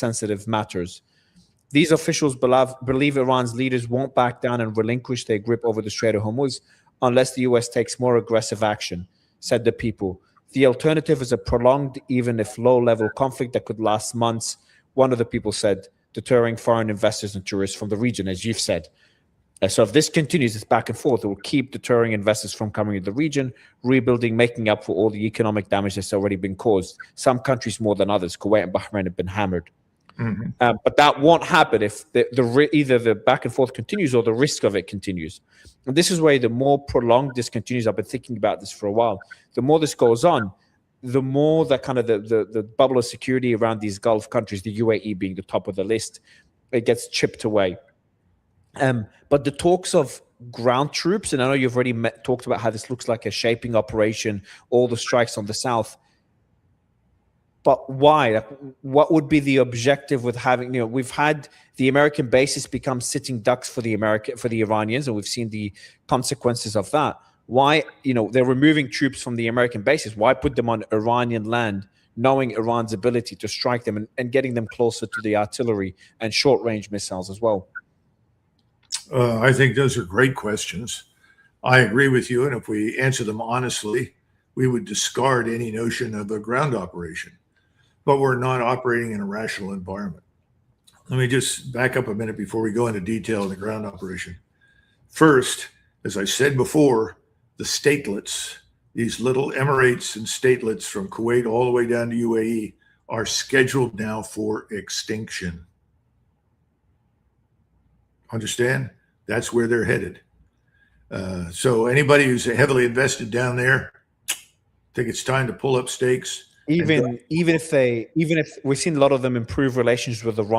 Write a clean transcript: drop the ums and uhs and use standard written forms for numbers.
sensitive matters. These officials believe Iran's leaders won't back down and relinquish their grip over the Strait of Hormuz unless the US takes more aggressive action, said the people. The alternative is a prolonged, even if low-level conflict that could last months, one of the people said, deterring foreign investors and tourists from the region, as you've said. So if this continues, this back and forth, it will keep deterring investors from coming to the region, rebuilding, making up for all the economic damage that's already been caused. Some countries more than others. Kuwait and Bahrain have been hammered. But that won't happen if either the back and forth continues or the risk of it continues. And this is where the more prolonged this continues, I've been thinking about this for a while, the more this goes on, the more that kind of the bubble of security around these Gulf countries, the UAE being the top of the list, it gets chipped away. But the talks of ground troops, and I know you've already talked about how this looks like a shaping operation, all the strikes on the south. But why? What would be the objective with having, we've had the American bases become sitting ducks for the Iranians, and we've seen the consequences of that. Why, they're removing troops from the American bases. Why put them on Iranian land, knowing Iran's ability to strike them and getting them closer to the artillery and short-range missiles as well? I think those are great questions. I agree with you, and if we answer them honestly, we would discard any notion of a ground operation. But we're not operating in a rational environment. Let me just back up a minute before we go into detail of the ground operation. First, as I said before, the statelets, these little emirates and statelets from Kuwait all the way down to UAE, are scheduled now for extinction. Understand? That's where they're headed. So anybody who's heavily invested down there, I think it's time to pull up stakes. Even if we've seen a lot of them improve relations with Iran.